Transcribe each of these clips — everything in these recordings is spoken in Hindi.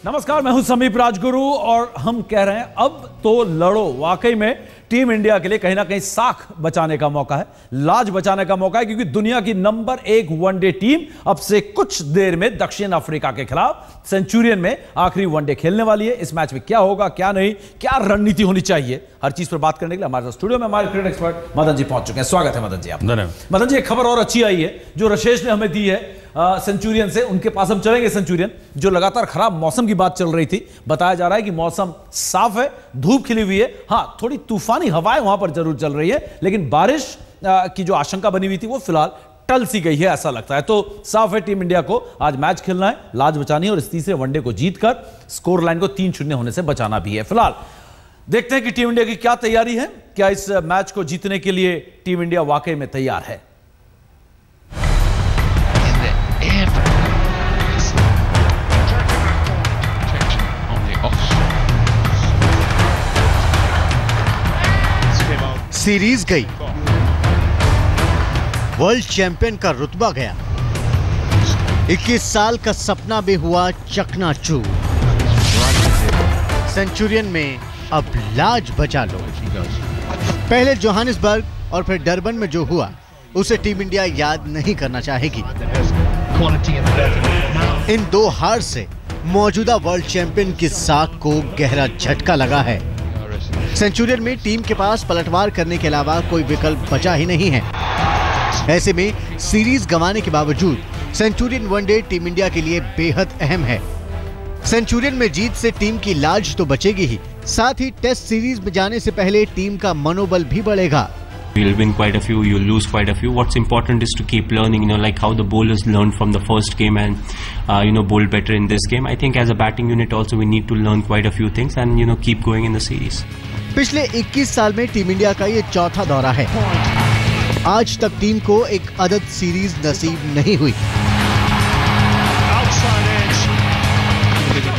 नमस्कार, मैं हूं समीप राजगुरु और हम कह रहे हैं अब तो लड़ो। वाकई में टीम इंडिया के लिए कहीं ना कहीं साख बचाने का मौका है, लाज बचाने का मौका है, क्योंकि दुनिया की नंबर 1 वनडे टीम अब से कुछ देर में दक्षिण अफ्रीका के खिलाफ सेंचुरियन में आखिरी वनडे खेलने वाली है। इस मैच में क्या होगा, क्या नहीं, क्या रणनीति होनी चाहिए, हर चीज पर बात करने के लिए हमारे स्टूडियो में हमारे क्रिकेट एक्सपर्ट मदन जी पहुंच चुके हैं। स्वागत है मदन जी। आप मदन जी, एक खबर और अच्छी आई है जो रशेष ने हमें दी है सेंचुरियन से। उनके पास हम चलेंगे। सेंचुरियन जो लगातार खराब मौसम की बात चल रही थी, बताया जा रहा है कि मौसम साफ है, धूप खिली हुई है, हाँ थोड़ी तूफानी हवाएं वहां पर जरूर चल रही है, लेकिन बारिश की जो आशंका बनी हुई थी वो फिलहाल टल सी गई है, ऐसा लगता है। तो साफ है टीम इंडिया को आज मैच खेलना है, लाज बचानी है और इस तीसरे वनडे को जीतकर स्कोर लाइन को 3-0 होने से बचाना भी है। फिलहाल देखते हैं कि टीम इंडिया की क्या तैयारी है, क्या इस मैच को जीतने के लिए टीम इंडिया वाकई में तैयार है। सीरीज गई, वर्ल्ड चैंपियन का रुतबा गया, 21 साल का सपना भी हुआ चकनाचूर। सेंचुरियन में अब लाज बचा लो। पहले जोहानिसबर्ग और फिर डरबन में जो हुआ उसे टीम इंडिया याद नहीं करना चाहेगी। इन दो हार से मौजूदा वर्ल्ड चैंपियन की साख को गहरा झटका लगा है। सेंचुरियन में टीम के पास पलटवार करने के अलावा कोई विकल्प बचा ही नहीं है। ऐसे में सीरीज गंवाने के बावजूद सेंचुरियन वनडे टीम इंडिया के लिए बेहद अहम है। सेंचुरियन में जीत से टीम की लाज तो बचेगी ही, साथ ही टेस्ट सीरीज में जाने से पहले टीम का मनोबल भी बढ़ेगा। You'll win quite a few, you'll lose quite a few. What's important is to keep learning, like how the bowlers learned from the first game and, bowled better in this game. I think as a batting unit also we need to learn quite a few things and, keep going in the series. पिछले 21 साल में टीम इंडिया का ये चौथा दौरा है। आज तक टीम को एक अदद सीरीज नसीब नहीं हुई।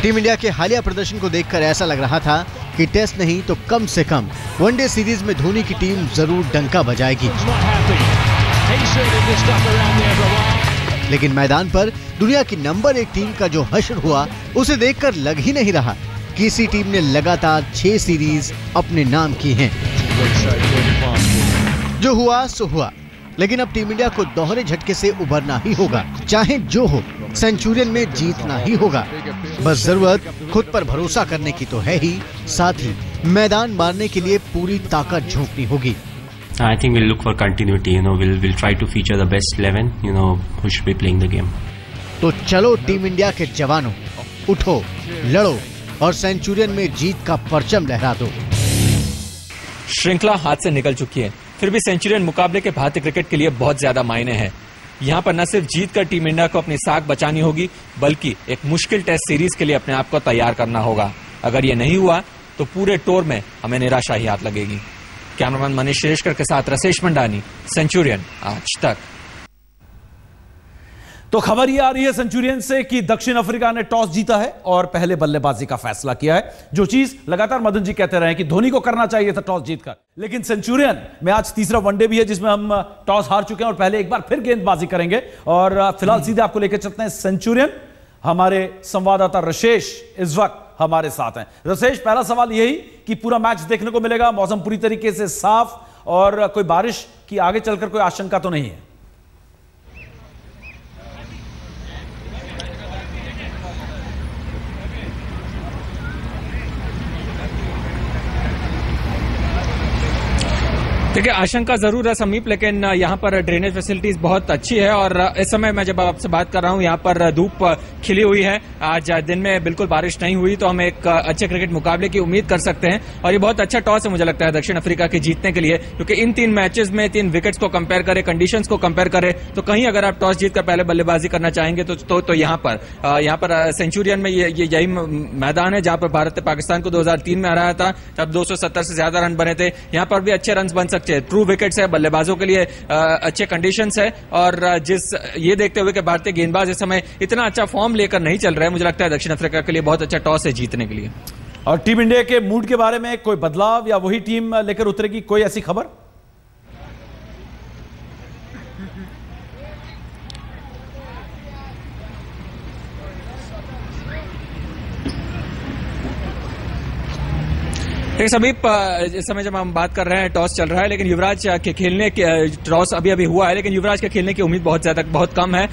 टीम इंडिया के हालिया प्रदर्शन को देखकर ऐसा लग रहा था कि टेस्ट नहीं तो कम से कम वनडे सीरीज में धोनी की टीम जरूर डंका बजाएगी। लेकिन मैदान पर दुनिया की नंबर 1 टीम का जो हश्र हुआ उसे देखकर लग ही नहीं रहा कि इसी टीम ने लगातार 6 सीरीज अपने नाम की हैं। जो हुआ सो हुआ, लेकिन अब टीम इंडिया को दोहरे झटके से उभरना ही होगा। चाहे जो हो, सेंचुरियन में जीतना ही होगा। बस जरूरत खुद पर भरोसा करने की तो है ही, साथ ही मैदान मारने के लिए पूरी ताकत झोंकनी होगी। I think we'll look for continuity. We'll try to feature the best 11. Who should be playing the game. तो चलो टीम इंडिया के जवानों, उठो, लड़ो और सेंचुरियन में जीत का परचम लहरा दो। श्रृंखला हाथ से निकल चुकी है, फिर भी सेंचुरियन मुकाबले के भारतीय क्रिकेट के लिए बहुत ज्यादा मायने हैं। यहाँ पर न सिर्फ जीत कर टीम इंडिया को अपनी साख बचानी होगी, बल्कि एक मुश्किल टेस्ट सीरीज के लिए अपने आप को तैयार करना होगा। अगर ये नहीं हुआ तो पूरे टूर में हमें निराशा ही हाथ लगेगी। कैमरामैन मनीष शेरकर के साथ रसेश मंडानी, सेंचुरियन आज तक। तो खबर यह आ रही है सेंचुरियन से कि दक्षिण अफ्रीका ने टॉस जीता है और पहले बल्लेबाजी का फैसला किया है, जो चीज लगातार मदन जी कहते रहे कि धोनी को करना चाहिए था टॉस जीतकर। लेकिन सेंचुरियन में आज तीसरा वनडे भी है जिसमें हम टॉस हार चुके हैं और पहले एक बार फिर गेंदबाजी करेंगे। और फिलहाल सीधे आपको लेकर चलते हैं सेंचुरियन। हमारे संवाददाता रशेष इस वक्त हमारे साथ हैं। रशेष, पहला सवाल यही कि पूरा मैच देखने को मिलेगा, मौसम पूरी तरीके से साफ और कोई बारिश की आगे चलकर कोई आशंका तो नहीं है? देखिए, आशंका जरूर है समीप, लेकिन यहाँ पर ड्रेनेज फैसिलिटीज बहुत अच्छी है और इस समय मैं जब आपसे बात कर रहा हूँ यहाँ पर धूप खिली हुई है। आज दिन में बिल्कुल बारिश नहीं हुई, तो हम एक अच्छे क्रिकेट मुकाबले की उम्मीद कर सकते हैं। और ये बहुत अच्छा टॉस है मुझे लगता है दक्षिण अफ्रीका के जीतने के लिए, क्योंकि इन 3 मैचेस में 3 विकेट्स को कंपेयर करें, कंडीशंस को कंपेयर करें, तो कहीं अगर आप टॉस जीतकर पहले बल्लेबाजी करना चाहेंगे तो यहाँ पर सेंचुरियन में यही मैदान है जहां पर भारत ने पाकिस्तान को 2003 में हराया था, तब 270 से ज्यादा रन बने थे। यहाँ पर भी अच्छे रन बन सकते हैं, ट्रू विकेट्स है, बल्लेबाजों के लिए अच्छे कंडीशंस है। और ये देखते हुए कि भारतीय गेंदबाज इस समय इतना अच्छा फॉर्म लेकर नहीं चल रहे हैं, मुझे लगता है दक्षिण अफ्रीका के लिए बहुत अच्छा टॉस है जीतने के लिए। और टीम इंडिया के मूड के बारे में कोई बदलाव या वही टीम लेकर उतरेगी, कोई ऐसी खबर? देखिए समीप, इस समय जब हम बात कर रहे हैं टॉस चल रहा है, लेकिन युवराज के खेलने के टॉस अभी हुआ है, लेकिन युवराज के खेलने की उम्मीद बहुत कम है।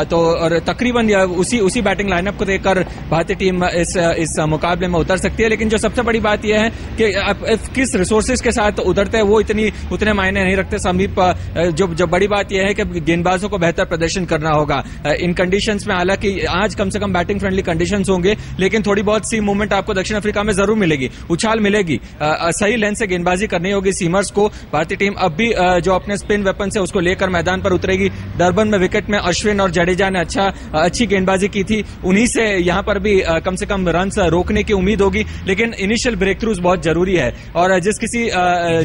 तो और तकरीबन उसी बैटिंग लाइनअप को देखकर भारतीय टीम इस मुकाबले में उतर सकती है। लेकिन जो सबसे बड़ी बात यह है कि किस रिसोर्सेज के साथ उतरते हैं वो उतने मायने नहीं रखते समीप। जो बड़ी बात यह है कि गेंदबाजों को बेहतर प्रदर्शन करना होगा इन कंडीशंस में। हालांकि आज कम से कम बैटिंग फ्रेंडली कंडीशंस होंगे, लेकिन थोड़ी बहुत सी मूवमेंट आपको दक्षिण अफ्रीका में जरूर मिलेगी, उछाल मिलेगी, सही लेंथ से गेंदबाजी करनी होगी सीमर्स को। भारतीय टीम अब भी जो अपने स्पिन वेपन से उसको लेकर मैदान पर उतरेगी। डरबन में विकेट में अश्विन और जडेजा ने अच्छी गेंदबाजी की थी, उन्हीं से यहां पर भी कम से कम रन रोकने की उम्मीद होगी। लेकिन इनिशियल ब्रेक थ्रूज बहुत जरूरी है, और जिस किसी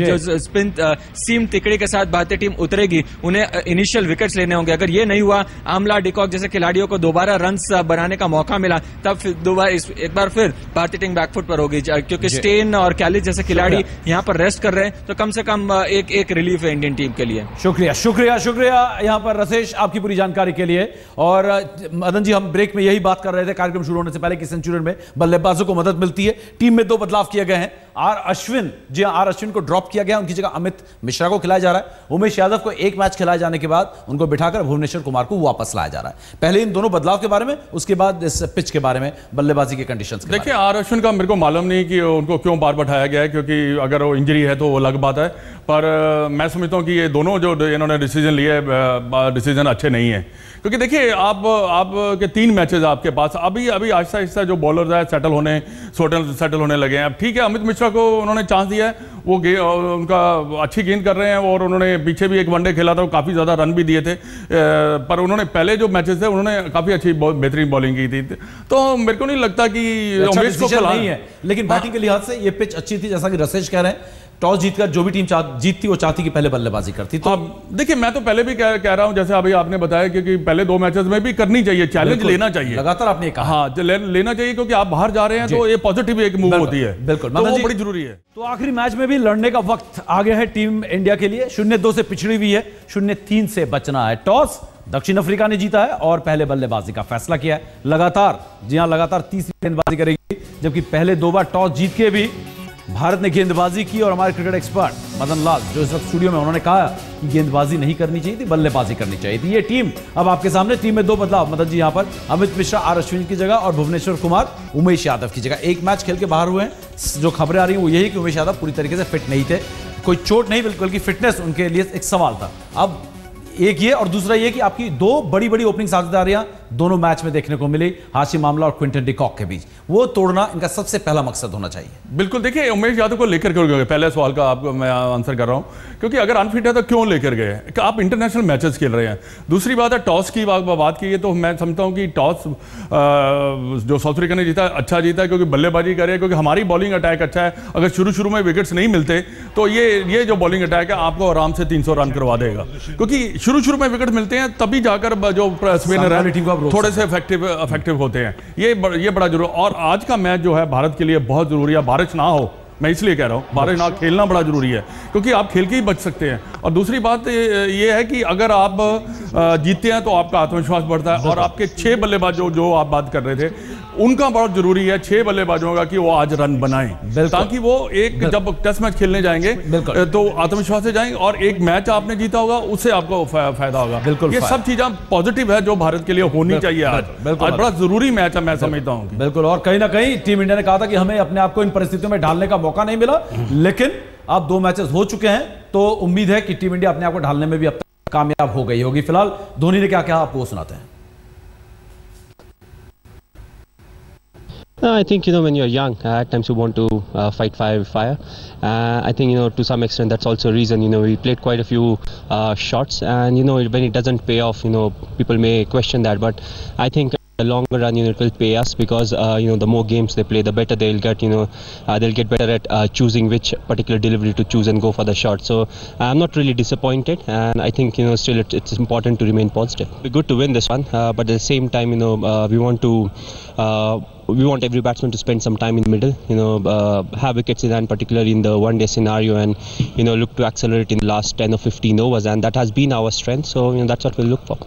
जो स्पिन सीम तिकड़ी के साथ भारतीय टीम उतरेगी उन्हें इनिशियल विकेट्स लेने होंगे। अगर ये नहीं हुआ, आमला डिकॉक जैसे खिलाड़ियों को दोबारा रन बनाने का मौका मिला, तब एक बार फिर भारतीय टीम बैकफुट पर होगी, क्योंकि स्टेन और कैलिस जैसे खिलाड़ी यहां पर रेस्ट कर रहे हैं। तो कम से कम एक रिलीफ है इंडियन टीम के लिए। शुक्रिया यहां पर रसेश, आपकी पूरी जानकारी के लिए। और मदन जी, हम ब्रेक में यही बात कर रहे थे कार्यक्रम शुरू होने से पहले कि सेंचुरियन में बल्लेबाजों को मदद मिलती है। टीम में 2 बदलाव किए गए हैं। आर अश्विन को ड्रॉप किया गया, उनकी जगह अमित मिश्रा को खिलाया जा रहा है। उमेश यादव को एक मैच खिलाए जाने के बाद उनको बिठाकर भुवनेश्वर कुमार को वापस लाया जा रहा है। पहले इन दोनों बदलाव के बारे में, उसके बाद इस पिच के बारे में, बल्लेबाजी के कंडीशंस के। देखिए, आर अश्विन का मेरे को मालूम नहीं कि उनको क्यों बार बैठाया गया है, क्योंकि अगर वो इंजरी है तो वो अलग बात है। पर मैं समझता हूँ कि ये दोनों जो इन्होंने डिसीजन लिए, डिसीजन अच्छे नहीं है। क्योंकि देखिए, आप के 3 मैचेस आपके पास, अभी आहिस्ता आहिस्ता जो बॉलर्स है सेटल होने लगे हैं। अब ठीक है, अमित मिश्रा को उन्होंने चांस दिया है, वो उनका अच्छी गेंद कर रहे हैं, और उन्होंने पीछे भी एक वनडे खेला था, काफ़ी ज़्यादा रन भी दिए थे। पर उन्होंने पहले जो मैचेस थे उन्होंने काफ़ी अच्छी बेहतरीन बॉलिंग की थी। तो मेरे को नहीं लगता कि उमेश को नहीं है, लेकिन बैटिंग के लिहाज से ये पिच अच्छी थी। जैसा कि रसेश कह रहे हैं, टॉस जीतकर जो भी टीम जीतती वो चाहती कि पहले बल्लेबाजी करती। तो देखिए, मैं तो पहले भी कह रहा हूं, जैसे अभी आपने बताया, क्योंकि पहले 2 मैचेस में भी करनी चाहिए, चैलेंज लेना चाहिए, लगातार आपने कहा। हाँ, लेना चाहिए, क्योंकि आप बाहर जा रहे हैं तो ये पॉजिटिव एक मूव होती है। बिल्कुल, तो वो बड़ी जरूरी है। तो आखिरी मैच में भी लड़ने का वक्त आ गया है टीम इंडिया के लिए। 0-2 से पिछड़ी हुई है, 0-3 से बचना है। टॉस दक्षिण अफ्रीका ने जीता है और पहले बल्लेबाजी का फैसला किया है। लगातार तीसरी गेंदबाजी करेगी, जबकि पहले 2 बार टॉस जीत के भी भारत ने गेंदबाजी की। और हमारे क्रिकेट एक्सपर्ट मदन लाल जो इस वक्त स्टूडियो में, उन्होंने कहा कि गेंदबाजी नहीं करनी चाहिए थी, बल्लेबाजी करनी चाहिए थी। ये टीम अब आपके सामने, टीम में 2 बदलाव मदन जी, यहां पर अमित मिश्रा आर अश्विन की जगह और भुवनेश्वर कुमार उमेश यादव की जगह। एक मैच खेल के बाहर हुए हैं। जो खबरें आ रही हैं वो यही कि उमेश यादव पूरी तरीके से फिट नहीं थे, कोई चोट नहीं, बल्कि फिटनेस उनके लिए एक सवाल था। अब एक ये, और दूसरा ये कि आपकी 2 बड़ी ओपनिंग साझेदारियां दोनों मैच में देखने को मिली, हाशिम आमला और क्विंटन डिकॉक के बीच। वो तोड़ना इनका सबसे पहला मकसद होना चाहिए। बिल्कुल, देखिए, उमेश यादव को लेकर क्यों गए, पहले सवाल का आपको मैं आंसर कर रहा हूं, क्योंकि अगर अनफिट है तो क्यों लेकर गए? आप इंटरनेशनल मैचेस खेल रहे हैं। दूसरी बात है, टॉस की बात की है, तो मैं समझता हूं कि टॉस जो साउथ अफ्रीका ने जीता, अच्छा जीता, क्योंकि बल्लेबाजी करे, क्योंकि हमारी बॉलिंग अटैक अच्छा है। अगर शुरू में विकेट्स नहीं मिलते तो ये जो बॉलिंग अटैक है आपको आराम से 300 रन करवा देगा, क्योंकि शुरू में विकेट मिलते हैं, तभी जाकर जो स्पिनर है थोड़े से इफेक्टिव होते हैं। ये बड़ा जरूरी। और आज का मैच जो है भारत के लिए बहुत जरूरी है। बारिश ना हो, मैं इसलिए कह रहा हूँ, बारिश ना खेलना बड़ा जरूरी है, क्योंकि आप खेल के ही बच सकते हैं। और दूसरी बात ये है कि अगर आप जीतते हैं तो आपका आत्मविश्वास बढ़ता है। और आपके 6 बल्लेबाज जो आप बात कर रहे थे, उनका बहुत जरूरी है, 6 बल्लेबाजों का, कि वो आज रन बनाएं, ताकि वो जब टेस्ट मैच खेलने जाएंगे तो आत्मविश्वास से जाएंगे, और एक मैच आपने जीता होगा उससे आपको फायदा होगा। ये सब चीजें पॉजिटिव है जो भारत के लिए होनी चाहिए। आज बड़ा जरूरी मैच है, मैं समझता हूँ। बिल्कुल, और कहीं ना कहीं टीम इंडिया ने कहा था कि हमें अपने आप को इन परिस्थितियों में ढालने का मौका नहीं मिला, लेकिन अब 2 मैचेस हो चुके हैं, तो उम्मीद है कि टीम इंडिया अपने आप को ढालने में भी अब तक कामयाब हो गई होगी। फिलहाल धोनी ने क्या कहा आपको वो सुनाते हैं। I think, when you're young, at times you want to fight fire with fire. I think, to some extent that's also a reason, we played quite a few shots, and, when it doesn't pay off, people may question that, but I think the longer run, it will pay us, because, the more games they play, the better they'll get, they'll get better at choosing which particular delivery to choose and go for the shot. So I'm not really disappointed, and I think, still it's important to remain positive. It'll be good to win this one, but at the same time, we want every batsman to spend some time in the middle, have wickets in particular in the one-day scenario, and, look to accelerate in the last 10 or 15 overs, and that has been our strength. So, that's what we'll look for.